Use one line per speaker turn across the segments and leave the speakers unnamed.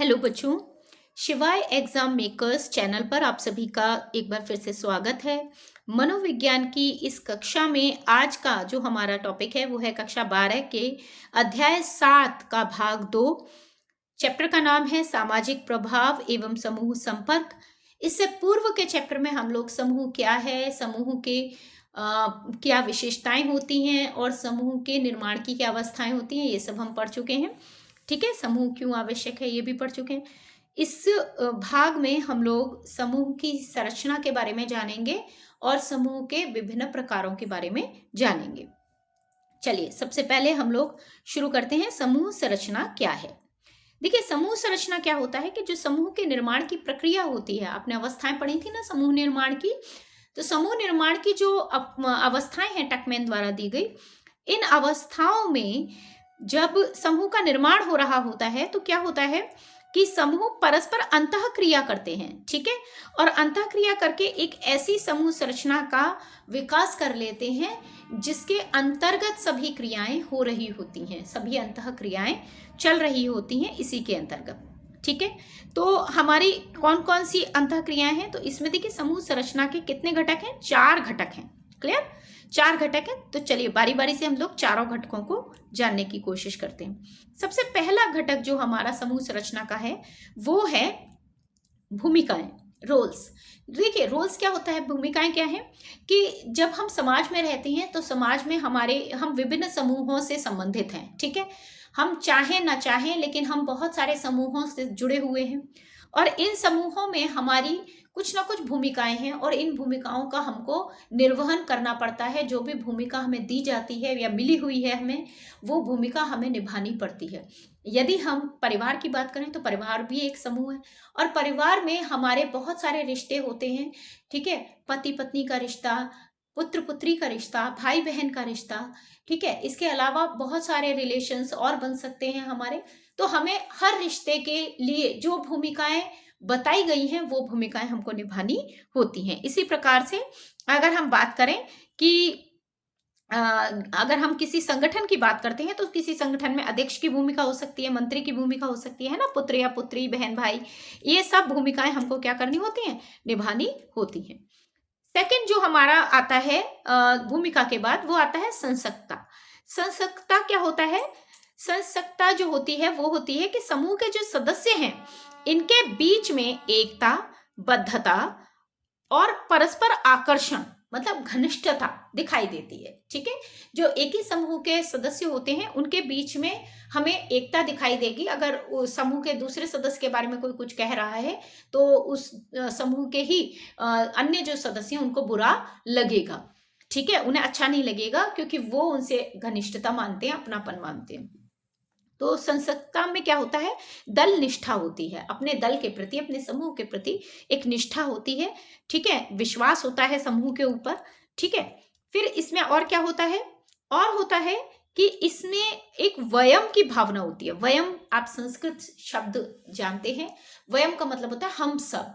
Hello बच्चों, शिवाय exam makers channel पर आप सभी का एक बार फिर से स्वागत है। मनोविज्ञान की इस कक्षा में आज का जो हमारा टॉपिक है वो है कक्षा 12 के अध्याय 7 का भाग 2। चैप्टर का नाम है सामाजिक प्रभाव एवं समूह संपर्क। इससे पूर्व के चैप्टर में हम लोग समूह क्या है, समूह के क्या विशेषताएं होती हैं और समूह के निर्माण की क्या अवस्थाएं होती हैं, ये सब हम पढ़ चुके हैं। ठीक है, समूह क्यों आवश्यक है ये भी पढ़ चुके हैं। इस भाग में हम लोग समूह की संरचना के बारे में जानेंगे और समूह के विभिन्न प्रकारों के बारे में जानेंगे। चलिए, सबसे पहले हम लोग शुरू करते हैं, समूह संरचना क्या है। देखिए, समूह संरचना क्या होता है कि जो समूह के निर्माण की प्रक्रिया होती है, आपने अवस्थाएं पढ़ी थी ना समूह निर्माण की, तो समूह निर्माण की जो अवस्थाएं हैं टकमैन द्वारा दी गई, इन अवस्थाओं में जब समूह का निर्माण हो रहा होता है तो क्या होता है कि समूह परस्पर अंतःक्रिया करते हैं। ठीक है, और अंतःक्रिया करके एक ऐसी समूह संरचना का विकास कर लेते हैं जिसके अंतर्गत सभी क्रियाएं हो रही होती हैं, सभी अंतःक्रियाएं चल रही होती हैं इसी के अंतर्गत। ठीक है, तो हमारी कौन कौन सी अंतःक्रियाएं हैं, तो इसमें देखिए समूह संरचना के कितने घटक हैं, 4 घटक हैं। क्लियर, 4 घटक हैं। तो चलिए बारी बारी से हम लोग चारों घटकों को जानने की कोशिश करते हैं। सबसे पहला घटक जो हमारा समूह संरचना का है वो है भूमिकाएं, रोल्स। देखिए, रोल्स क्या होता है, भूमिकाएं क्या है कि जब हम समाज में रहते हैं तो समाज में हम विभिन्न समूहों से संबंधित हैं। ठीक है, हम चाहें ना चाहें लेकिन हम बहुत सारे समूहों से जुड़े हुए हैं और इन समूहों में हमारी कुछ ना कुछ भूमिकाएं हैं और इन भूमिकाओं का हमको निर्वहन करना पड़ता है। जो भी भूमिका हमें दी जाती है या मिली हुई है हमें, वो भूमिका हमें निभानी पड़ती है। यदि हम परिवार की बात करें तो परिवार भी एक समूह है और परिवार में हमारे बहुत सारे रिश्ते होते हैं। ठीक है, पति पत्नी का रिश्ता, पुत्र पुत्री का रिश्ता, भाई बहन का रिश्ता। ठीक है, इसके अलावा बहुत सारे रिलेशंस और बन सकते हैं हमारे। तो हमें हर रिश्ते के लिए जो भूमिकाएं बताई गई हैं वो भूमिकाएं हमको निभानी होती हैं। इसी प्रकार से अगर हम बात करें कि अगर हम किसी संगठन की बात करते हैं तो किसी संगठन में अध्यक्ष की भूमिका हो सकती है, मंत्री की भूमिका हो सकती है ना, पुत्र या पुत्री, बहन भाई, ये सब भूमिकाएं हमको क्या करनी होती हैं, निभानी होती हैं। सेकंड जो हमारा आता है भूमिका के बाद, वो आता है संसक्ता। संसक्ता क्या होता है, संसक्ता जो होती है वो होती है कि समूह के जो सदस्य हैं इनके बीच में एकता, बद्धता और परस्पर आकर्षण मतलब घनिष्ठता दिखाई देती है। ठीक है, जो एक ही समूह के सदस्य होते हैं उनके बीच में हमें एकता दिखाई देगी। अगर समूह के दूसरे सदस्य के बारे में कोई कुछ कह रहा है तो उस समूह के ही अन्य जो सदस्य हैं उनको बुरा लगेगा। ठीक है, उन्हें अच्छा नहीं लगेगा क्योंकि वो उनसे घनिष्ठता मानते हैं, अपनापन मानते हैं। तो संसदता में क्या होता है, दल निष्ठा होती है, अपने दल के प्रति, अपने समूह के प्रति एक निष्ठा होती है। ठीक है, विश्वास होता है समूह के ऊपर। ठीक है, फिर इसमें और क्या होता है, और होता है कि इसमें एक वयम की भावना होती है। वयम आप संस्कृत शब्द जानते हैं, वयम का मतलब होता है हम सब।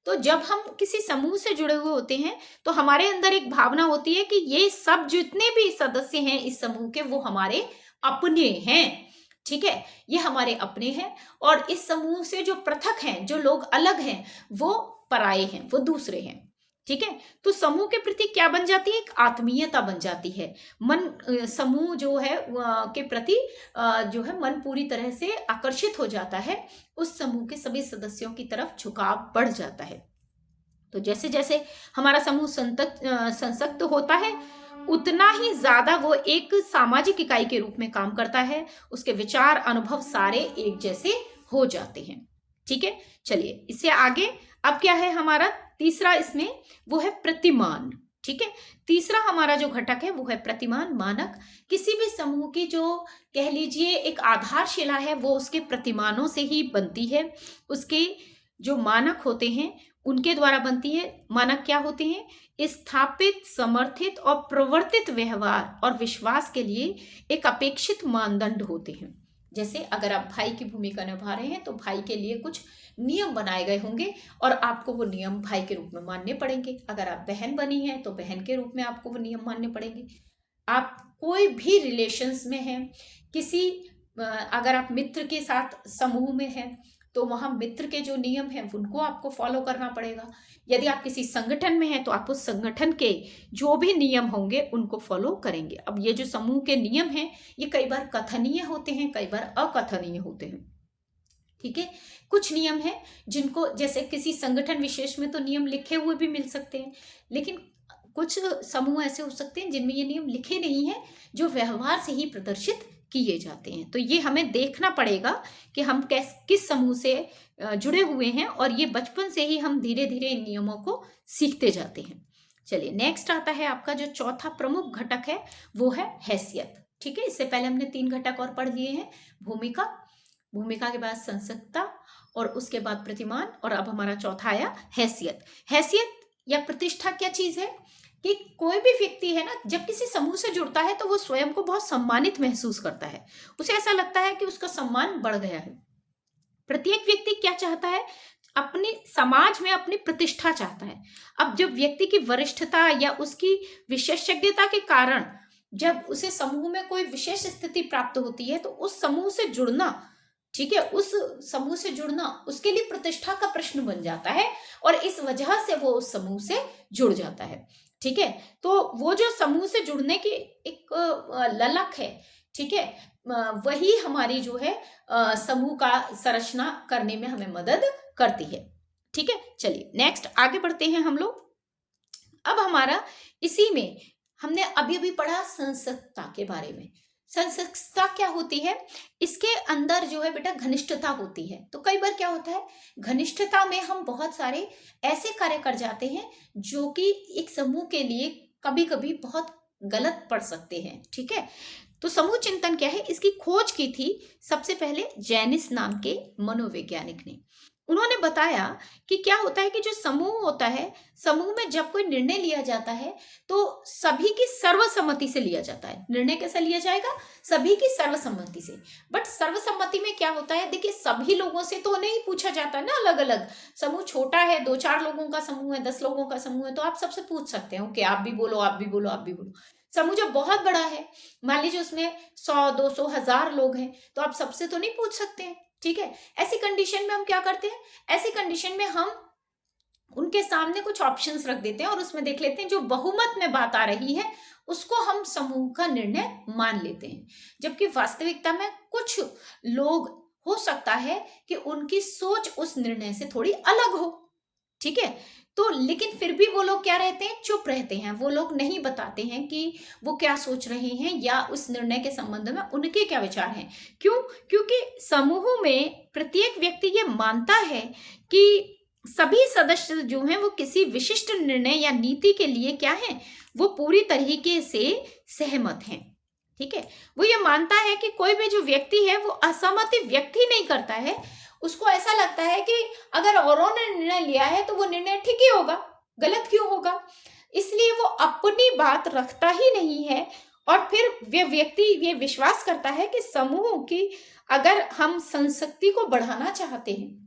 तो जब हम किसी समूह से जुड़े हुए होते हैं तो हमारे अंदर एक भावना होती है कि ये सब जितने भी सदस्य हैं इस समूह के वो हमारे अपने हैं। ठीक है, ये हमारे अपने हैं और इस समूह से जो पृथक हैं, जो लोग अलग हैं, वो पराये हैं, वो दूसरे हैं। ठीक है, तो समूह के प्रति क्या बन जाती है, एक आत्मीयता बन जाती है। मन समूह जो है के प्रति जो है मन पूरी तरह से आकर्षित हो जाता है, उस समूह के सभी सदस्यों की तरफ झुकाव बढ़ जाता है। तो जैसे जैसे हमारा समूह संसक्त होता है उतना ही ज्यादा वो एक सामाजिक इकाई के रूप में काम करता है, उसके विचार अनुभव सारे एक जैसे हो जाते हैं। ठीक है, चलिए इससे आगे अब क्या है हमारा तीसरा, इसमें वो है प्रतिमान। ठीक है, तीसरा हमारा जो घटक है वो है प्रतिमान, मानक। किसी भी समूह की जो कह लीजिए एक आधारशिला है वो उसके प्रतिमानों से ही बनती है, उसके जो मानक होते हैं उनके द्वारा बनती है। मानक क्या होते हैं, स्थापित, समर्थित और प्रवर्तित व्यवहार और विश्वास के लिए एक अपेक्षित मानदंड होते हैं। जैसे अगर आप भाई की भूमिका निभा रहे हैं तो भाई के लिए कुछ नियम बनाए गए होंगे और आपको वो नियम भाई के रूप में मानने पड़ेंगे। अगर आप बहन बनी हैं तो बहन के रूप में आपको वो नियम मानने पड़ेंगे। आप कोई भी रिलेशंस में हैं, किसी अगर आप मित्र के साथ समूह में हैं तो वहां मित्र के जो नियम हैं उनको आपको फॉलो करना पड़ेगा। यदि आप किसी संगठन में हैं तो आप उस संगठन के जो भी नियम होंगे उनको फॉलो करेंगे। अब ये जो समूह के नियम हैं ये कई बार कथनीय होते हैं, कई बार अकथनीय होते हैं। ठीक है, कुछ नियम हैं जिनको, जैसे किसी संगठन विशेष में तो नियम लिखे हुए भी मिल सकते हैं, लेकिन कुछ समूह ऐसे हो सकते हैं जिनमें ये नियम लिखे नहीं हैं, जो व्यवहार से ही प्रदर्शित किए जाते हैं। तो ये हमें देखना पड़ेगा कि हम किस समूह से जुड़े हुए हैं, और ये बचपन से ही हम धीरे धीरे इन नियमों को सीखते जाते हैं। चलिए, नेक्स्ट आता है आपका जो चौथा प्रमुख घटक है वो है हैसियत। ठीक है, इससे पहले हमने 3 घटक और पढ़ लिए हैं। भूमिका, भूमिका के बाद संसक्ता, और उसके बाद प्रतिमान, और अब हमारा चौथा आया हैसियत। हैसियत या प्रतिष्ठा क्या चीज है कि कोई भी व्यक्ति है ना, जब किसी समूह से जुड़ता है तो वो स्वयं को बहुत सम्मानित महसूस करता है। उसे ऐसा लगता है कि उसका सम्मान बढ़ गया है। प्रत्येक व्यक्ति क्या चाहता है? अपने समाज में अपनी प्रतिष्ठा चाहता है। अब जब व्यक्ति की वरिष्ठता या उसकी विशेषज्ञता के कारण जब उसे समूह में कोई विशेष स्थिति प्राप्त होती है तो उस समूह से जुड़ना, ठीक है, उस समूह से जुड़ना उसके लिए प्रतिष्ठा का प्रश्न बन जाता है, और इस वजह से वो उस समूह से जुड़ जाता है। ठीक है, तो वो जो समूह से जुड़ने की एक ललक है, ठीक है, वही हमारी जो है समूह का संरचना करने में हमें मदद करती है। ठीक है, चलिए नेक्स्ट आगे बढ़ते हैं हम लोग। अब हमारा इसी में हमने अभी अभी पढ़ा संसक्ता के बारे में। संसक्ता क्या होती है? इसके अंदर जो है बेटा घनिष्ठता होती है। तो कई बार क्या होता है, घनिष्ठता में हम बहुत सारे ऐसे कार्य कर जाते हैं जो कि एक समूह के लिए कभी कभी बहुत गलत पड़ सकते हैं। ठीक है, तो समूह चिंतन क्या है, इसकी खोज की थी सबसे पहले जैनिस नाम के मनोवैज्ञानिक ने। उन्होंने बताया कि क्या होता है कि जो समूह होता है, समूह में जब कोई निर्णय लिया जाता है तो सभी की सर्वसम्मति से लिया जाता है। निर्णय कैसे लिया जाएगा? सभी की सर्वसम्मति से। बट सर्वसम्मति में क्या होता है, देखिए सभी लोगों से तो नहीं पूछा जाता ना, अलग अलग समूह छोटा है, 2-4 लोगों का समूह है, 10 लोगों का समूह है, तो आप सबसे पूछ सकते हो कि आप भी बोलो, आप भी बोलो, आप भी बोलो। समूह जब बहुत बड़ा है, मान लीजिए उसमें 100-200 1000 लोग हैं, तो आप सबसे तो नहीं पूछ सकते हैं। ठीक है, ऐसी कंडीशन में हम क्या करते हैं, ऐसी कंडीशन में हम उनके सामने कुछ ऑप्शंस रख देते हैं और उसमें देख लेते हैं जो बहुमत में बात आ रही है उसको हम समूह का निर्णय मान लेते हैं। जबकि वास्तविकता में कुछ लोग हो सकता है कि उनकी सोच उस निर्णय से थोड़ी अलग हो। ठीक है, तो लेकिन फिर भी वो लोग क्या रहते हैं, चुप रहते हैं। वो लोग नहीं बताते हैं कि वो क्या सोच रहे हैं या उस निर्णय के संबंध में उनके क्या विचार हैं। क्यों? क्योंकि समूह में प्रत्येक व्यक्ति ये मानता है कि सभी सदस्य जो हैं वो किसी विशिष्ट निर्णय या नीति के लिए क्या है, वो पूरी तरीके से सहमत हैं। ठीक है, वो ये मानता है कि कोई भी जो व्यक्ति है वो असहमति व्यक्त ही नहीं करता है। उसको ऐसा लगता है कि अगर औरों ने निर्णय लिया है तो वो निर्णय ठीक ही होगा, गलत क्यों होगा। इसलिए वो अपनी बात रखता ही नहीं है, और फिर वे व्यक्ति ये विश्वास करता है कि समूह की अगर हम संशक्ति को बढ़ाना चाहते हैं,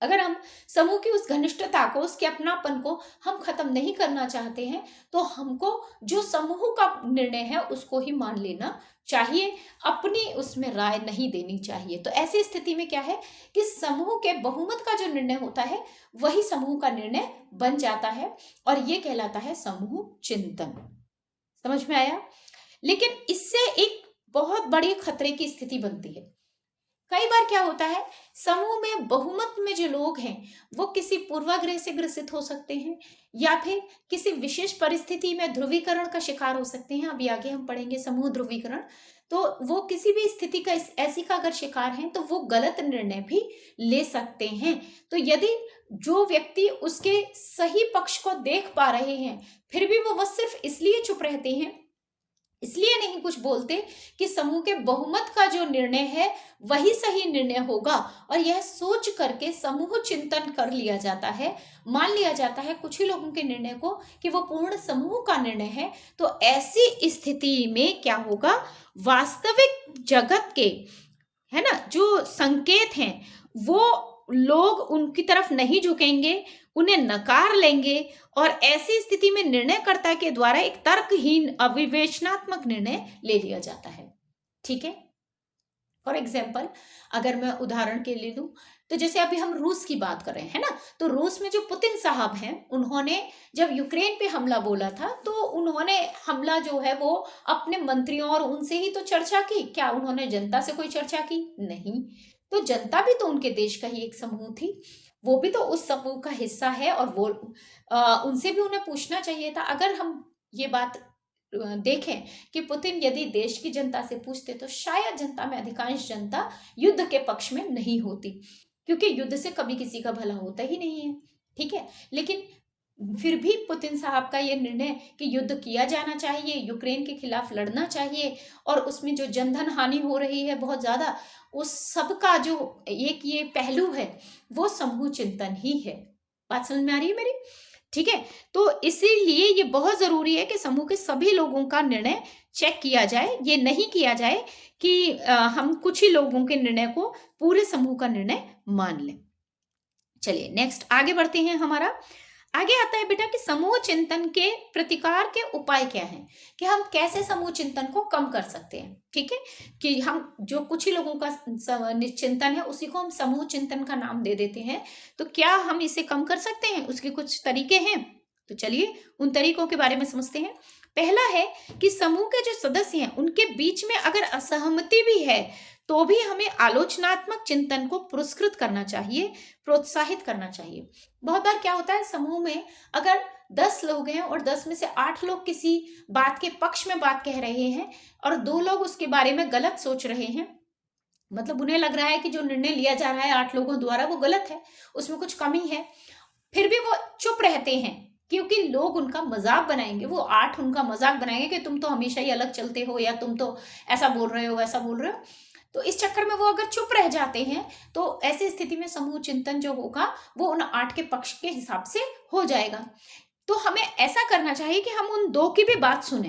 अगर हम समूह की उस घनिष्ठता को, उसके अपनापन को हम खत्म नहीं करना चाहते हैं, तो हमको जो समूह का निर्णय है उसको ही मान लेना चाहिए, अपनी उसमें राय नहीं देनी चाहिए। तो ऐसी स्थिति में क्या है कि समूह के बहुमत का जो निर्णय होता है वही समूह का निर्णय बन जाता है, और ये कहलाता है समूह चिंतन। समझ में आया? लेकिन इससे एक बहुत बड़ी खतरे की स्थिति बनती है। कई बार क्या होता है, समूह में बहुमत में जो लोग हैं वो किसी पूर्वाग्रह से ग्रसित हो सकते हैं, या फिर किसी विशेष परिस्थिति में ध्रुवीकरण का शिकार हो सकते हैं। अभी आगे हम पढ़ेंगे समूह ध्रुवीकरण। तो वो किसी भी स्थिति का ऐसी का अगर शिकार हैं तो वो गलत निर्णय भी ले सकते हैं। तो यदि जो व्यक्ति उसके सही पक्ष को देख पा रहे हैं फिर भी वो बस सिर्फ इसलिए चुप रहते हैं, इसलिए नहीं कुछ बोलते कि समूह के बहुमत का जो निर्णय है वही सही निर्णय होगा, और यह सोच करके समूह चिंतन कर लिया जाता है, मान लिया जाता है कुछ ही लोगों के निर्णय को कि वो पूर्ण समूह का निर्णय है। तो ऐसी स्थिति में क्या होगा, वास्तविक जगत के, है ना, जो संकेत हैं वो लोग उनकी तरफ नहीं झुकेंगे, उन्हें नकार लेंगे, और ऐसी स्थिति में निर्णयकर्ता के द्वारा एक तर्कहीन अविवेचनात्मक निर्णय ले लिया जाता है। ठीक है, फॉर एग्जाम्पल अगर मैं उदाहरण के लिए लूं, तो जैसे अभी हम रूस की बात कर रहे हैं ना, तो रूस में जो पुतिन साहब हैं, उन्होंने जब यूक्रेन पे हमला बोला था, तो उन्होंने हमला जो है वो अपने मंत्रियों और उनसे ही तो चर्चा की। क्या उन्होंने जनता से कोई चर्चा की? नहीं। तो जनता भी तो उनके देश का ही एक समूह थी, वो भी तो उस समूह का हिस्सा है, और वो उनसे भी उन्हें पूछना चाहिए था। अगर हम ये बात देखें कि पुतिन यदि देश की जनता से पूछते, तो शायद जनता में अधिकांश जनता युद्ध के पक्ष में नहीं होती, क्योंकि युद्ध से कभी किसी का भला होता ही नहीं है। ठीक है, लेकिन फिर भी पुतिन साहब का ये निर्णय कि युद्ध किया जाना चाहिए, यूक्रेन के खिलाफ लड़ना चाहिए, और उसमें जो जनधन हानि हो रही है बहुत ज्यादा, उस सब का जो एक ये पहलू है, वो समूह चिंतन ही है। बात समझ में आ रही है मेरी? ठीक है, तो इसीलिए ये बहुत जरूरी है कि समूह के सभी लोगों का निर्णय चेक किया जाए। ये नहीं किया जाए कि हम कुछ ही लोगों के निर्णय को पूरे समूह का निर्णय मान लें। चलिए नेक्स्ट आगे बढ़ते हैं। हमारा आगे आता है बेटा कि समूह चिंतन के प्रतिकार के उपाय क्या हैं, कि हम कैसे समूह चिंतन को कम कर सकते हैं। ठीक है, कि हम जो कुछ ही लोगों का चिंतन है, उसी को हम समूह चिंतन का नाम दे देते हैं। तो क्या हम इसे कम कर सकते हैं? उसके कुछ तरीके हैं, तो चलिए उन तरीकों के बारे में समझते हैं। पहला है कि समूह के जो सदस्य हैं, उनके बीच में अगर असहमति भी है, तो भी हमें आलोचनात्मक चिंतन को पुरस्कृत करना चाहिए, प्रोत्साहित करना चाहिए। बहुत बार क्या होता है, समूह में अगर 10 लोग हैं और 10 में से 8 लोग किसी बात के पक्ष में बात कह रहे हैं, और 2 लोग उसके बारे में गलत सोच रहे हैं, मतलब उन्हें लग रहा है कि जो निर्णय लिया जा रहा है 8 लोगों द्वारा वो गलत है, उसमें कुछ कमी है, फिर भी वो चुप रहते हैं, क्योंकि लोग उनका मजाक बनाएंगे। वो 8 उनका मजाक बनाएंगे कि तुम तो हमेशा ही अलग चलते हो, या तुम तो ऐसा बोल रहे हो, वैसा बोल रहे हो। तो इस चक्कर में वो अगर चुप रह जाते हैं, तो ऐसी स्थिति में समूह चिंतन जो होगा वो उन 8 के पक्ष के हिसाब से हो जाएगा। तो हमें ऐसा करना चाहिए कि हम उन 2 की भी बात सुने,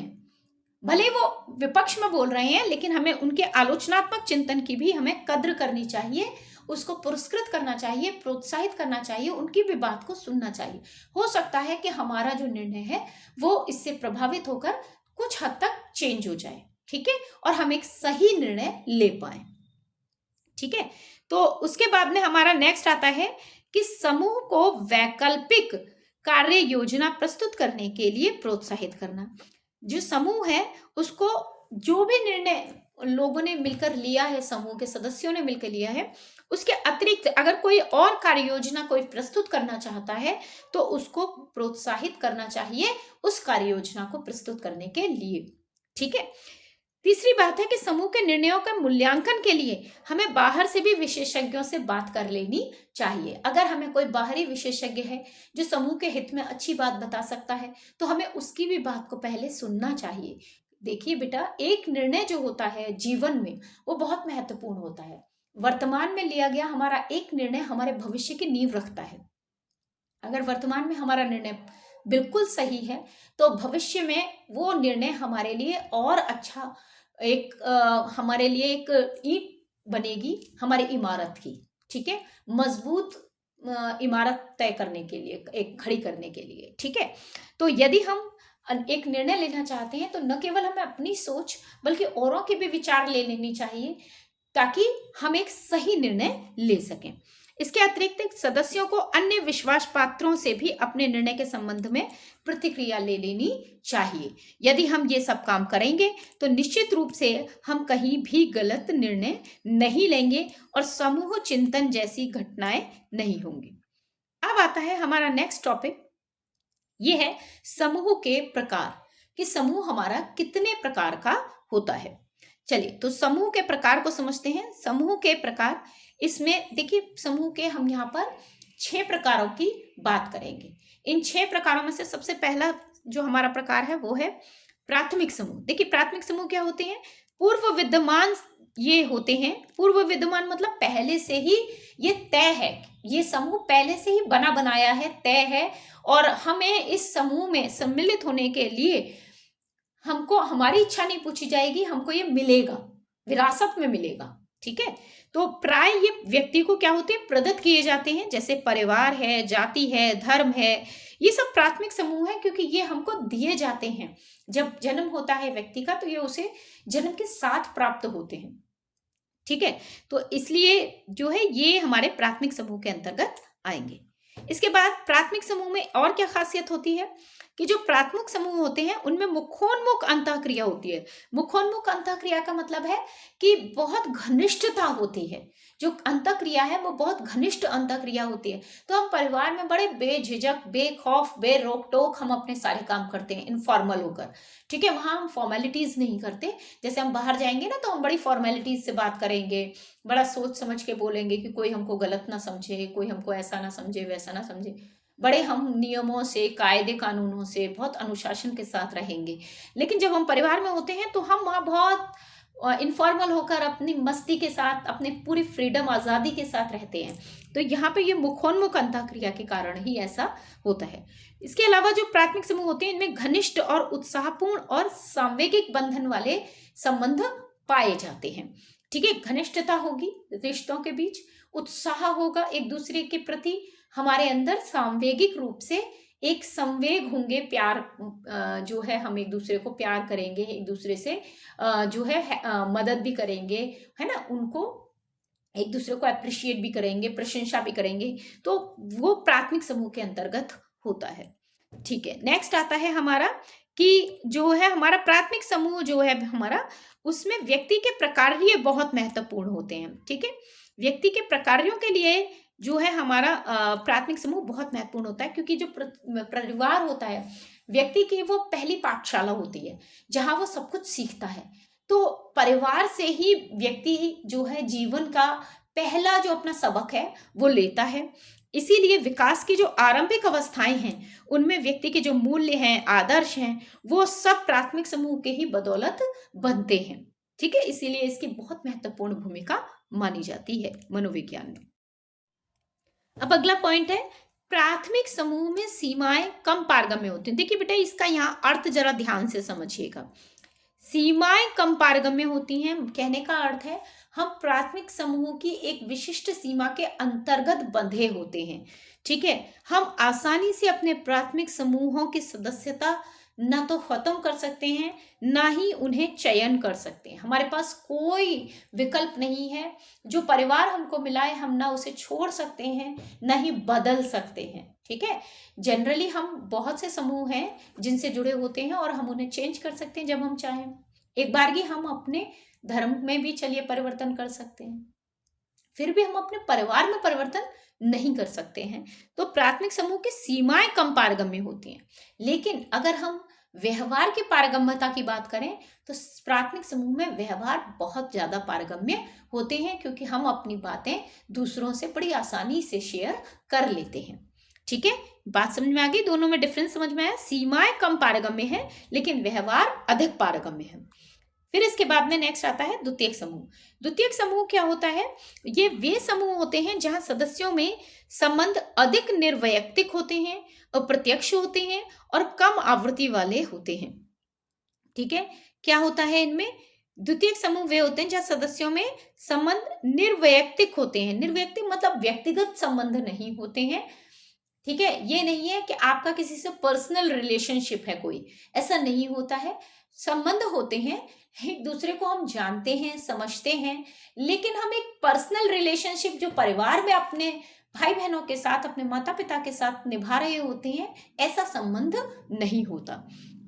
भले वो विपक्ष में बोल रहे हैं, लेकिन हमें उनके आलोचनात्मक चिंतन की भी हमें कद्र करनी चाहिए, उसको पुरस्कृत करना चाहिए, प्रोत्साहित करना चाहिए, उनकी भी बात को सुनना चाहिए। हो सकता है कि हमारा जो निर्णय है वो इससे प्रभावित होकर कुछ हद तक चेंज हो जाए। ठीक है, और हम एक सही निर्णय ले पाए। ठीक है, तो उसके बाद में हमारा नेक्स्ट आता है कि समूह को वैकल्पिक कार्य योजना प्रस्तुत करने के लिए प्रोत्साहित करना। जो समूह है उसको जो भी निर्णय लोगों ने मिलकर लिया है, समूह के सदस्यों ने मिलकर लिया है, उसके अतिरिक्त अगर कोई और कार्य योजना कोई प्रस्तुत करना चाहता है, तो उसको प्रोत्साहित करना चाहिए उस कार्य योजना को प्रस्तुत करने के लिए। ठीक है, तीसरी बात है कि समूह के निर्णयों का मूल्यांकन के लिए हमें बाहर से भी विशेषज्ञों से बात कर लेनी चाहिए। अगर हमें कोई बाहरी विशेषज्ञ है जो समूह के हित में अच्छी बात बता सकता है, तो हमें उसकी भी बात को पहले सुनना चाहिए। देखिए बेटा, एक निर्णय जो होता है जीवन में, वो बहुत महत्वपूर्ण होता है। वर्तमान में लिया गया हमारा एक निर्णय हमारे भविष्य की नींव रखता है। अगर वर्तमान में हमारा निर्णय बिल्कुल सही है, तो भविष्य में वो निर्णय हमारे लिए और अच्छा एक हमारे लिए एक ईंट बनेगी हमारी इमारत की। ठीक है, मजबूत इमारत तय करने के लिए, एक खड़ी करने के लिए। ठीक है, तो यदि हम एक निर्णय लेना चाहते हैं, तो न केवल हमें अपनी सोच बल्कि औरों के भी विचार ले लेनी चाहिए, ताकि हम एक सही निर्णय ले सकें। इसके अतिरिक्त सदस्यों को अन्य विश्वास पात्रों से भी अपने निर्णय के संबंध में प्रतिक्रिया ले लेनी चाहिए। यदि हम ये सब काम करेंगे, तो निश्चित रूप से हम कहीं भी गलत निर्णय नहीं लेंगे और समूह चिंतन जैसी घटनाएं नहीं होंगी। अब आता है हमारा नेक्स्ट टॉपिक, ये है समूह के प्रकार, कि समूह हमारा कितने प्रकार का होता है। चलिए, तो समूह के प्रकार को समझते हैं। समूह के प्रकार, इसमें देखिए समूह के हम यहाँ पर 6 प्रकारों की बात करेंगे। इन 6 प्रकारों में से सबसे पहला जो हमारा प्रकार है वो है प्राथमिक समूह। देखिए प्राथमिक समूह क्या होते हैं? पूर्व विद्यमान ये होते हैं। पूर्व विद्यमान मतलब पहले से ही ये तय है, ये समूह पहले से ही बना बनाया है, तय है, और हमें इस समूह में सम्मिलित होने के लिए हमको हमारी इच्छा नहीं पूछी जाएगी, हमको ये मिलेगा, विरासत में मिलेगा। ठीक है, तो प्राय ये व्यक्ति को क्या होते हैं, प्रदत्त किए जाते हैं, जैसे परिवार है, जाति है, धर्म है, ये सब प्राथमिक समूह है, क्योंकि ये हमको दिए जाते हैं। जब जन्म होता है व्यक्ति का, तो ये उसे जन्म के साथ प्राप्त होते हैं। ठीक है, तो इसलिए जो है ये हमारे प्राथमिक समूह के अंतर्गत आएंगे। इसके बाद प्राथमिक समूह में और क्या खासियत होती है कि जो प्राथमिक समूह होते हैं उनमें मुखोन्मुख अंतःक्रिया होती है। मुखोन्मुख अंतःक्रिया का मतलब है कि बहुत घनिष्ठता होती है। जो अंतःक्रिया है वो बहुत घनिष्ठ अंतःक्रिया होती है। तो हम परिवार में बड़े बेझिझक, बेखौफ, बेरोक टोक हम अपने सारे काम करते हैं इनफॉर्मल होकर। ठीक है, वहां हम फॉर्मेलिटीज नहीं करते। जैसे हम बाहर जाएंगे ना तो हम बड़ी फॉर्मेलिटीज से बात करेंगे, बड़ा सोच समझ के बोलेंगे कि कोई हमको गलत ना समझे, कोई हमको ऐसा ना समझे, वैसा ना समझे। बड़े हम नियमों से, कायदे कानूनों से बहुत अनुशासन के साथ रहेंगे। लेकिन जब हम परिवार में होते हैं तो हम वहाँ बहुत इनफॉर्मल होकर अपनी मस्ती के साथ, अपने पूरी फ्रीडम, आज़ादी के साथ रहते हैं। तो यहाँ पे ये मुखोन्मुख अंतःक्रिया के कारण ही ऐसा होता है। इसके अलावा जो प्राथमिक समूह होते हैं इनमें घनिष्ठ और उत्साहपूर्ण और सांवेगिक बंधन वाले संबंध पाए जाते हैं। ठीक है, घनिष्ठता होगी रिश्तों के बीच, उत्साह होगा एक दूसरे के प्रति, हमारे अंदर सांवेगिक रूप से एक संवेग होंगे, प्यार जो है हम एक दूसरे को प्यार करेंगे, एक दूसरे से जो है मदद भी करेंगे, है ना, उनको एक दूसरे को अप्रिशिएट भी करेंगे, प्रशंसा भी करेंगे। तो वो प्राथमिक समूह के अंतर्गत होता है। ठीक है, नेक्स्ट आता है हमारा कि जो है हमारा प्राथमिक समूह जो है हमारा, उसमें व्यक्ति के प्रकार्य बहुत महत्वपूर्ण होते हैं। ठीक है, व्यक्ति के प्रकार्यों के लिए जो है हमारा प्राथमिक समूह बहुत महत्वपूर्ण होता है, क्योंकि जो परिवार होता है व्यक्ति की वो पहली पाठशाला होती है जहां वो सब कुछ सीखता है। तो परिवार से ही व्यक्ति जो है जीवन का पहला जो अपना सबक है वो लेता है। इसीलिए विकास की जो आरंभिक अवस्थाएं हैं उनमें व्यक्ति के जो मूल्य हैं, आदर्श हैं, वो सब प्राथमिक समूह के ही बदौलत बनते हैं। ठीक है, इसीलिए इसकी बहुत महत्वपूर्ण भूमिका मानी जाती है मनोविज्ञान में। अब अगला पॉइंट है, प्राथमिक समूह में सीमाएं कम पारगम्य होती हैं। देखिए बेटा, इसका यहाँ अर्थ जरा ध्यान से समझिएगा। सीमाएं कम पारगम्य होती हैं, कहने का अर्थ है हम प्राथमिक समूह की एक विशिष्ट सीमा के अंतर्गत बंधे होते हैं। ठीक है, हम आसानी से अपने प्राथमिक समूहों की सदस्यता ना तो खत्म कर सकते हैं, ना ही उन्हें चयन कर सकते हैं। हमारे पास कोई विकल्प नहीं है। जो परिवार हमको मिला है हम ना उसे छोड़ सकते हैं, ना ही बदल सकते हैं। ठीक है, जनरली हम बहुत से समूह हैं जिनसे जुड़े होते हैं और हम उन्हें चेंज कर सकते हैं जब हम चाहें। एक बारगी हम अपने धर्म में भी चलिए परिवर्तन कर सकते हैं, फिर भी हम अपने परिवार में परिवर्तन नहीं कर सकते हैं। तो प्राथमिक समूह की सीमाएं कम पारगम्य होती हैं। लेकिन अगर हम व्यवहार की पारगम्यता की बात करें तो प्राथमिक समूह में व्यवहार बहुत ज्यादा पारगम्य होते हैं, क्योंकि हम अपनी बातें दूसरों से बड़ी आसानी से शेयर कर लेते हैं। ठीक है, बात समझ में आ गई? दोनों में डिफरेंस समझ में आया? सीमाएं कम पारगम्य है लेकिन व्यवहार अधिक पारगम्य है। फिर इसके बाद में नेक्स्ट आता है द्वितीयक समूह। द्वितीयक समूह क्या होता है? ये वे समूह होते हैं जहां सदस्यों में संबंध अधिक निर्वैयक्तिक होते हैं, अप्रत्यक्ष होते हैं और कम आवृत्ति वाले होते हैं। ठीक है, क्या होता है इनमें? द्वितीयक समूह वे होते हैं जहां सदस्यों में संबंध निर्वैयक्तिक होते हैं। निर्वैयक्तिक मतलब व्यक्तिगत संबंध नहीं होते हैं। ठीक है, ये नहीं है कि आपका किसी से पर्सनल रिलेशनशिप है, कोई ऐसा नहीं होता है। संबंध होते हैं, एक दूसरे को हम जानते हैं, समझते हैं, लेकिन हम एक पर्सनल रिलेशनशिप जो परिवार में अपने भाई बहनों के साथ, अपने माता पिता के साथ निभा रहे होते हैं, ऐसा संबंध नहीं होता।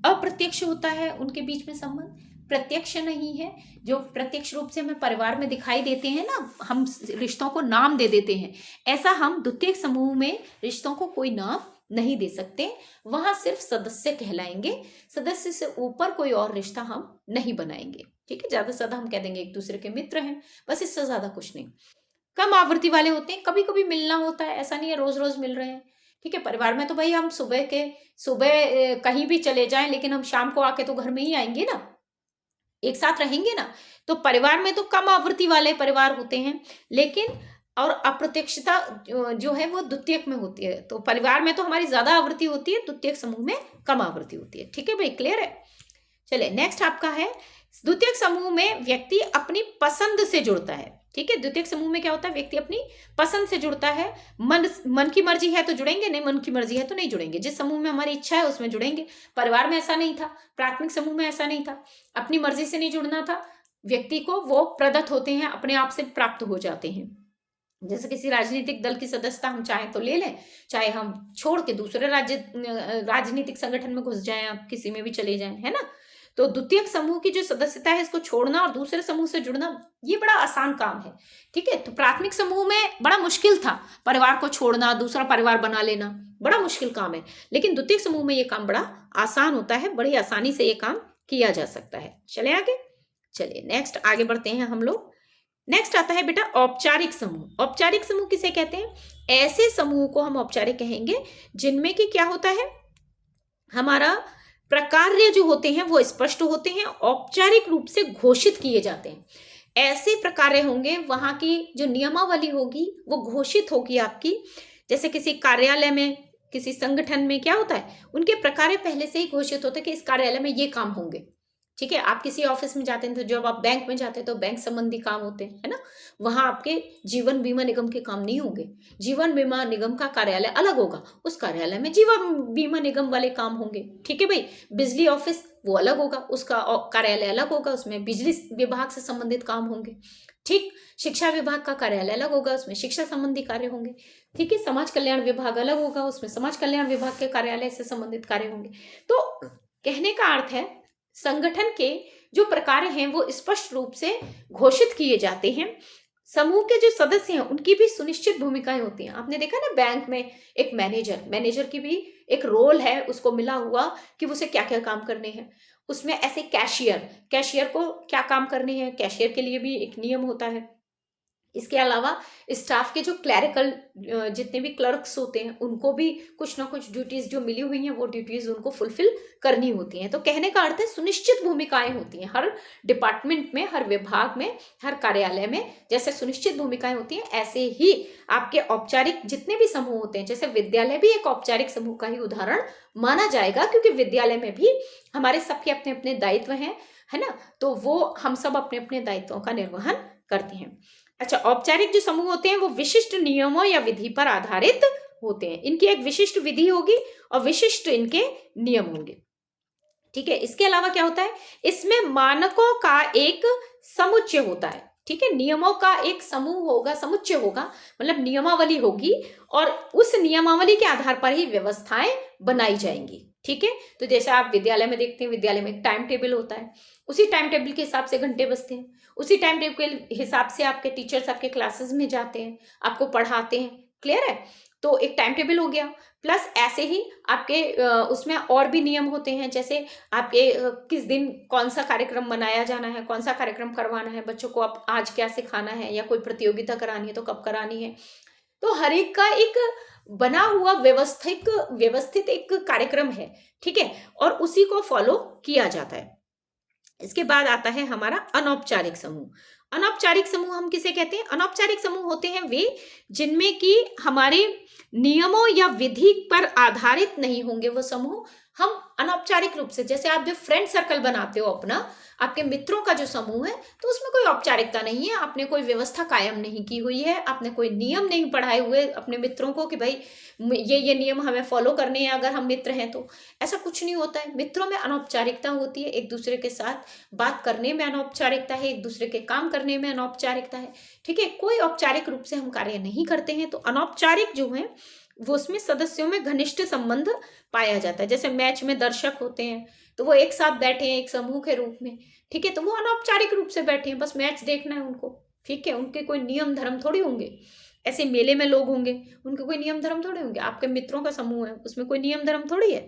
अप्रत्यक्ष होता है उनके बीच में संबंध, प्रत्यक्ष नहीं है। जो प्रत्यक्ष रूप से हमें परिवार में दिखाई देते हैं ना, हम रिश्तों को नाम दे देते हैं, ऐसा हम द्वितीयक समूह में रिश्तों को कोई नाम नहीं दे सकते। वहां सिर्फ सदस्य कहलाएंगे, सदस्य से ऊपर कोई और रिश्ता हम नहीं बनाएंगे। ठीक है, ज्यादा से ज्यादा हम कह देंगे एक दूसरे के मित्र हैं, बस इससे ज्यादा कुछ नहीं। कम आवृत्ति वाले होते हैं, कभी कभी मिलना होता है, ऐसा नहीं है रोज रोज मिल रहे हैं। ठीक है, परिवार में तो भाई हम सुबह कहीं भी चले जाएं लेकिन हम शाम को आके तो घर में ही आएंगे ना, एक साथ रहेंगे ना। तो परिवार में तो कम आवृत्ति वाले परिवार होते हैं, लेकिन और अप्रत्यक्षता जो है वो द्वितीयक में होती है। तो परिवार में तो हमारी ज्यादा आवृत्ति होती है, द्वितीयक समूह में कम आवृत्ति होती है। ठीक है भाई, क्लियर है? चलिए नेक्स्ट आपका है, द्वितीयक समूह में व्यक्ति अपनी पसंद से जुड़ता है। ठीक है, द्वितीयक समूह में क्या होता है? व्यक्ति अपनी पसंद से जुड़ता है। मन की मर्जी है तो जुड़ेंगे, नहीं मन की मर्जी है तो नहीं जुड़ेंगे। जिस समूह में हमारी इच्छा है उसमें जुड़ेंगे। परिवार में ऐसा नहीं था, प्राथमिक समूह में ऐसा नहीं था, अपनी मर्जी से नहीं जुड़ना था, व्यक्ति को वो प्रदत्त होते हैं, अपने आप से प्राप्त हो जाते हैं। जैसे किसी राजनीतिक दल की सदस्यता हम चाहे तो ले लें, चाहे हम छोड़ के दूसरे राजनीतिक संगठन में घुस जाएं, आप किसी में भी चले जाएं, है ना। तो द्वितीयक समूह की जो सदस्यता है, इसको छोड़ना और दूसरे समूह से जुड़ना, ये बड़ा आसान काम है। ठीक है, तो प्राथमिक समूह में बड़ा मुश्किल था, परिवार को छोड़ना, दूसरा परिवार बना लेना बड़ा मुश्किल काम है, लेकिन द्वितीयक समूह में ये काम बड़ा आसान होता है, बड़ी आसानी से ये काम किया जा सकता है। चले आगे, चलिए नेक्स्ट आगे बढ़ते हैं हम लोग। नेक्स्ट आता है बेटा औपचारिक समूह। औपचारिक समूह किसे कहते हैं? ऐसे समूह को हम औपचारिक कहेंगे जिनमें कि क्या होता है, हमारा प्रकार्य जो होते हैं वो स्पष्ट होते हैं, औपचारिक रूप से घोषित किए जाते हैं। ऐसे प्रकार्य होंगे, वहां की जो नियमावली होगी वो घोषित होगी आपकी। जैसे किसी कार्यालय में, किसी संगठन में क्या होता है, उनके प्रकार्य पहले से ही घोषित होते हैं कि इस कार्यालय में ये काम होंगे। ठीक है, आप किसी ऑफिस में जाते हैं तो जब आप बैंक में जाते हैं तो बैंक संबंधी काम होते हैं, है ना। वहां आपके जीवन बीमा निगम के काम नहीं होंगे, जीवन बीमा निगम का कार्यालय अलग होगा, उस कार्यालय में जीवन बीमा निगम वाले काम होंगे। ठीक है भाई, बिजली ऑफिस वो अलग होगा, उसका कार्यालय अलग होगा, उसमें बिजली विभाग से संबंधित काम होंगे। ठीक, शिक्षा विभाग का कार्यालय अलग होगा, उसमें शिक्षा संबंधी कार्य होंगे। ठीक है, समाज कल्याण विभाग अलग होगा, उसमें समाज कल्याण विभाग के कार्यालय से संबंधित कार्य होंगे। तो कहने का अर्थ है, संगठन के जो प्रकार हैं वो स्पष्ट रूप से घोषित किए जाते हैं। समूह के जो सदस्य हैं उनकी भी सुनिश्चित भूमिकाएं होती हैं। आपने देखा ना, बैंक में एक मैनेजर की भी एक रोल है, उसको मिला हुआ कि उसे क्या क्या काम करने हैं। उसमें ऐसे कैशियर को क्या काम करने हैं, कैशियर के लिए भी एक नियम होता है। इसके अलावा स्टाफ के जो क्लैरिकल जितने भी क्लर्क्स होते हैं उनको भी कुछ ना कुछ ड्यूटीज जो मिली हुई हैं वो ड्यूटीज उनको फुलफिल करनी होती हैं। तो कहने का अर्थ है, सुनिश्चित भूमिकाएं होती हैं हर डिपार्टमेंट में, हर विभाग में, हर कार्यालय में। जैसे सुनिश्चित भूमिकाएं होती हैं, ऐसे ही आपके औपचारिक जितने भी समूह होते हैं, जैसे विद्यालय भी एक औपचारिक समूह का ही उदाहरण माना जाएगा, क्योंकि विद्यालय में भी हमारे सबके अपने अपने दायित्व हैं, है ना। तो वो हम सब अपने अपने दायित्वों का निर्वहन करते हैं। अच्छा, औपचारिक जो समूह होते हैं वो विशिष्ट नियमों या विधि पर आधारित होते हैं। इनकी एक विशिष्ट विधि होगी और विशिष्ट इनके नियम होंगे। ठीक है, इसके अलावा क्या होता है, इसमें मानकों का एक समुच्चय होता है। ठीक है, नियमों का एक समूह होगा, समुच्चय होगा, मतलब नियमावली होगी, और उस नियमावली के आधार पर ही व्यवस्थाएं बनाई जाएंगी। ठीक है, तो जैसे आप विद्यालय में देखते हैं, विद्यालय में एक टाइम टेबल होता है, उसी टाइम टेबल के हिसाब से घंटे बजते हैं, उसी टाइम टेबल के हिसाब से आपके टीचर्स आपके क्लासेस में जाते हैं, आपको पढ़ाते हैं। क्लियर है, तो एक टाइम टेबल हो गया। प्लस ऐसे ही आपके उसमें और भी नियम होते हैं, जैसे आपके किस दिन कौन सा कार्यक्रम मनाया जाना है, कौन सा कार्यक्रम करवाना है बच्चों को, आप आज क्या सिखाना है, या कोई प्रतियोगिता करानी है तो कब करानी है। तो हर एक का एक बना हुआ व्यवस्थित एक कार्यक्रम है। ठीक है, और उसी को फॉलो किया जाता है। इसके बाद आता है हमारा अनौपचारिक समूह। अनौपचारिक समूह हम किसे कहते हैं? अनौपचारिक समूह होते हैं वे जिनमें कि हमारे नियमों या विधि पर आधारित नहीं होंगे वो समूह। हम अनौपचारिक रूप से, जैसे आप जो फ्रेंड सर्कल बनाते हो अपना, आपके मित्रों का जो समूह है, तो उसमें कोई औपचारिकता नहीं है, आपने कोई व्यवस्था कायम नहीं की हुई है, आपने कोई नियम नहीं पढ़ाए हुए अपने मित्रों को कि भाई ये नियम हमें फॉलो करने हैं अगर हम मित्र हैं तो। ऐसा कुछ नहीं होता है। मित्रों में अनौपचारिकता होती है, एक दूसरे के साथ बात करने में अनौपचारिकता है, एक दूसरे के काम करने में अनौपचारिकता है। ठीक है, कोई औपचारिक रूप से हम कार्य नहीं करते हैं। तो अनौपचारिक जो है वो उसमें सदस्यों में घनिष्ठ संबंध पाया जाता है। जैसे मैच में दर्शक होते हैं तो वो एक साथ बैठे हैं एक समूह के रूप में। ठीक है, तो वो अनौपचारिक रूप से बैठे हैं, बस मैच देखना है उनको। ठीक है, उनके कोई नियम धर्म थोड़ी होंगे। ऐसे मेले में लोग होंगे, उनके कोई नियम धर्म थोड़े होंगे। आपके मित्रों का समूह है, उसमें कोई नियम धर्म थोड़ी है।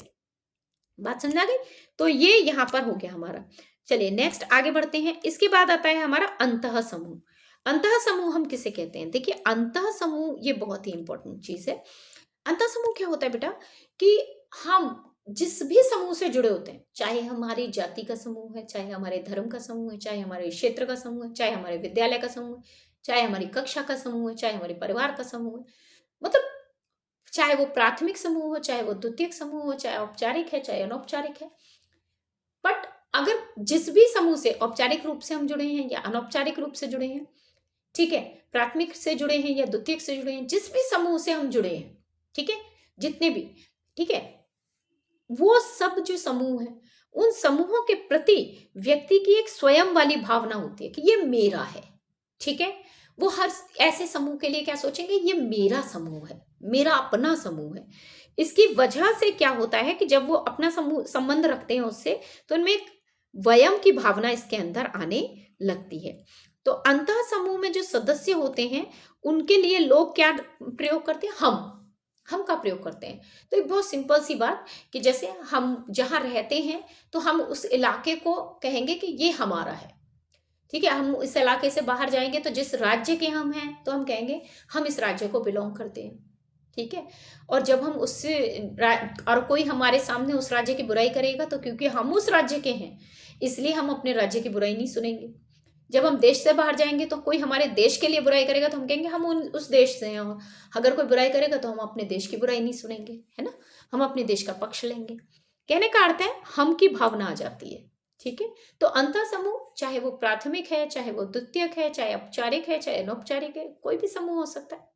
बात समझा गई? तो ये यहाँ पर हो गया हमारा। चलिए नेक्स्ट आगे बढ़ते हैं। इसके बाद आता है हमारा अंतः समूह। अंतः समूह हम किसे कहते हैं? देखिए, अंतः समूह ये बहुत ही इंपॉर्टेंट चीज है। अंतः समूह क्या होता है बेटा, कि हम जिस भी समूह से जुड़े होते हैं, चाहे हमारी जाति का समूह है, चाहे हमारे धर्म का समूह है, चाहे हमारे क्षेत्र का समूह है, चाहे हमारे विद्यालय का समूह है, चाहे हमारी कक्षा का समूह है, चाहे हमारे परिवार का समूह है, मतलब चाहे वो प्राथमिक समूह हो, चाहे वो द्वितीयक समूह हो, चाहे औपचारिक है चाहे अनौपचारिक है। बट अगर जिस भी समूह से औपचारिक रूप से हम जुड़े हैं या अनौपचारिक रूप से जुड़े हैं, ठीक है, प्राथमिक से जुड़े हैं या द्वितीयक से जुड़े हैं, जिस भी समूह से हम जुड़े हैं, ठीक है, जितने भी, ठीक है, वो सब जो समूह है उन समूहों के प्रति व्यक्ति की एक स्वयं वाली भावना होती है कि ये मेरा है। ठीक है, वो हर ऐसे समूह के लिए क्या सोचेंगे, ये मेरा समूह है, मेरा अपना समूह है। इसकी वजह से क्या होता है कि जब वो अपना समूह संबंध रखते हैं उससे, तो उनमें एक वयम की भावना इसके अंदर आने लगती है। तो अंतः समूह में जो सदस्य होते हैं उनके लिए लोग क्या प्रयोग करते हैं, हम का प्रयोग करते हैं। तो एक बहुत सिंपल सी बात कि जैसे हम जहां रहते हैं तो हम उस इलाके को कहेंगे कि ये हमारा है। ठीक है, हम इस इलाके से बाहर जाएंगे तो जिस राज्य के हम हैं तो हम कहेंगे हम इस राज्य को बिलोंग करते हैं। ठीक है, और जब हम उससे और कोई हमारे सामने उस राज्य की बुराई करेगा तो क्योंकि हम उस राज्य के हैं इसलिए हम अपने राज्य की बुराई नहीं सुनेंगे। जब हम देश से बाहर जाएंगे तो कोई हमारे देश के लिए बुराई करेगा तो हम कहेंगे हम उस देश से हैं। अगर कोई बुराई करेगा तो हम अपने देश की बुराई नहीं सुनेंगे, है ना, हम अपने देश का पक्ष लेंगे। कहने का अर्थ है हम की भावना आ जाती है। ठीक है, तो अंतः समूह चाहे वो प्राथमिक है, चाहे वो द्वितीयक है, चाहे औपचारिक है, चाहे अनौपचारिक है, कोई भी समूह हो सकता है।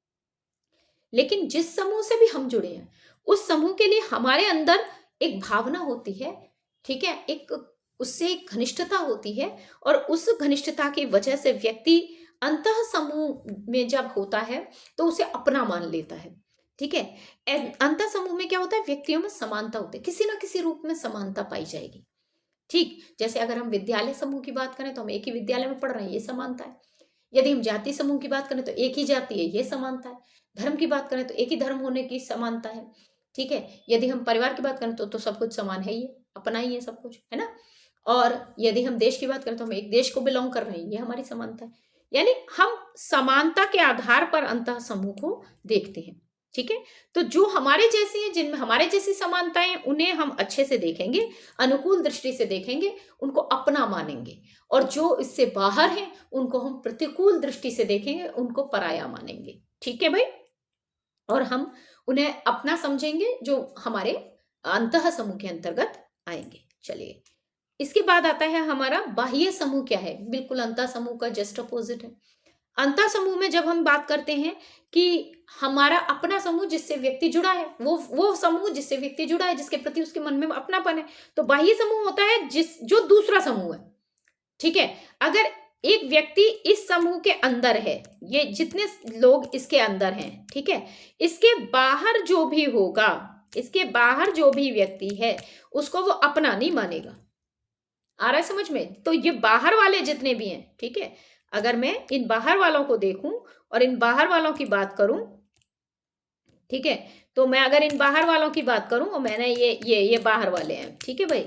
लेकिन जिस समूह से भी हम जुड़े हैं उस समूह के लिए हमारे अंदर एक भावना होती है। ठीक है, एक उससे एक घनिष्ठता होती है और उस घनिष्ठता की वजह से व्यक्ति अंतः समूह में जब होता है तो उसे अपना मान लेता है। ठीक है, अंतः समूह में क्या होता है, व्यक्तियों में समानता होती है, किसी ना किसी रूप में समानता पाई जाएगी। ठीक, जैसे अगर हम विद्यालय समूह की बात करें तो हम एक ही विद्यालय में पढ़ रहे हैं, ये समानता है। यदि हम जाति समूह की बात करें तो एक ही जाति है, ये समानता है। धर्म की बात करें तो एक ही धर्म होने की समानता है। ठीक है, यदि हम परिवार की बात करें तो सब कुछ समान है, ही अपना ही है सब कुछ, है ना। और यदि हम देश की बात करें तो हम एक देश को बिलोंग कर रहे हैं, ये हमारी समानता है। यानी हम समानता के आधार पर अंतः समूह को देखते हैं। ठीक है, तो जो हमारे जैसे हैं, जिनमें हमारे जैसी समानताएं, उन्हें हम अच्छे से देखेंगे, अनुकूल दृष्टि से देखेंगे, उनको अपना मानेंगे। और जो इससे बाहर हैं उनको हम प्रतिकूल दृष्टि से देखेंगे, उनको पराया मानेंगे। ठीक है भाई, और हम उन्हें अपना समझेंगे जो हमारे अंतः समूह के अंतर्गत आएंगे। चलिए, इसके बाद आता है हमारा बाह्य समूह। क्या है, बिल्कुल अंतः समूह का जस्ट अपोजिट है। अंतः समूह में जब हम बात करते हैं कि हमारा अपना समूह जिससे व्यक्ति जुड़ा है, वो समूह जिससे व्यक्ति जुड़ा है, जिसके प्रति उसके मन में अपनापन है। तो बाह्य समूह होता है जो दूसरा समूह है। ठीक है, अगर एक व्यक्ति इस समूह के अंदर है, ये जितने लोग इसके अंदर हैं, ठीक है, इसके बाहर जो भी होगा, इसके बाहर जो भी व्यक्ति है उसको वो अपना नहीं मानेगा। आ रहा है समझ में? तो ये बाहर वाले जितने भी हैं, ठीक है, अगर मैं इन बाहर वालों को देखूं और इन बाहर वालों की बात करूं, ठीक है, तो मैं अगर इन बाहर वालों की बात करूं और मैंने ये बाहर वाले हैं, ठीक है भाई,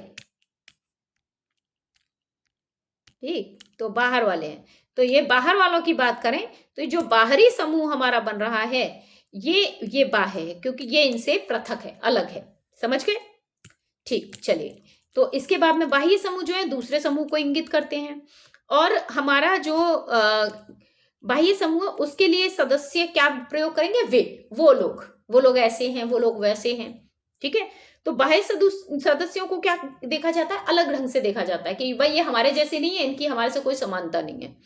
ठीक, तो बाहर वाले हैं, तो ये बाहर वालों की बात करें तो जो बाहरी समूह हमारा बन रहा है ये बाह्य है, क्योंकि ये इनसे पृथक है, अलग है। समझ गए? ठीक, चलिए, तो इसके बाद में बाह्य समूह जो है दूसरे समूह को इंगित करते हैं। और हमारा जो बाह्य समूह उसके लिए सदस्य क्या प्रयोग करेंगे, वो लोग ऐसे हैं, वो लोग वैसे हैं। ठीक है, तो बाह्य सदस्यों को क्या देखा जाता है, अलग ढंग से देखा जाता है कि भाई ये हमारे जैसे नहीं है, इनकी हमारे से कोई समानता नहीं है।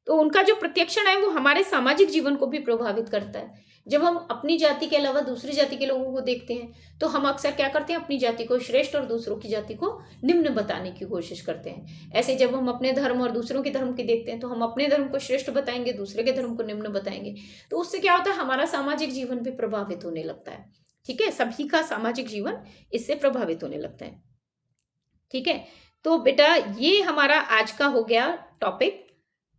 तो उनका जो प्रत्यक्षण है वो हमारे सामाजिक जीवन को भी प्रभावित करता है। जब हम अपनी जाति के अलावा दूसरी जाति के लोगों को देखते हैं तो हम अक्सर क्या करते हैं, अपनी जाति को श्रेष्ठ और दूसरों की जाति को निम्न बताने की कोशिश करते हैं। ऐसे जब हम अपने धर्म और दूसरों के धर्म की देखते हैं तो हम अपने धर्म को श्रेष्ठ बताएंगे, दूसरे के धर्म को निम्न बताएंगे। तो उससे क्या होता है, हमारा सामाजिक जीवन भी प्रभावित होने लगता है। ठीक है, सभी का सामाजिक जीवन इससे प्रभावित होने लगता है। ठीक है, तो बेटा ये हमारा आज का हो गया टॉपिक।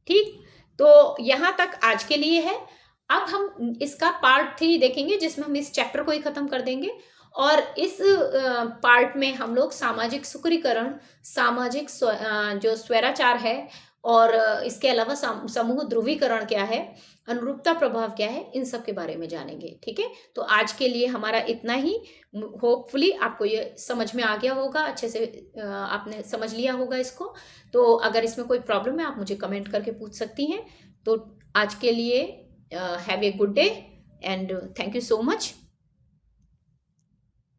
ठीक, तो यहां तक आज के लिए है। अब हम इसका पार्ट 3 देखेंगे जिसमें हम इस चैप्टर को ही खत्म कर देंगे। और इस पार्ट में हम लोग सामाजिक सुकुरीकरण, सामाजिक जो स्वैराचार है, और इसके अलावा समूह ध्रुवीकरण क्या है, अनुरूपता प्रभाव क्या है, इन सब के बारे में जानेंगे। ठीक है, तो आज के लिए हमारा इतना ही। होपफुली आपको ये समझ में आ गया होगा, अच्छे से आपने समझ लिया होगा इसको। तो अगर इसमें कोई प्रॉब्लम है आप मुझे कमेंट करके पूछ सकती हैं। तो आज के लिए have a good day and thank you so much.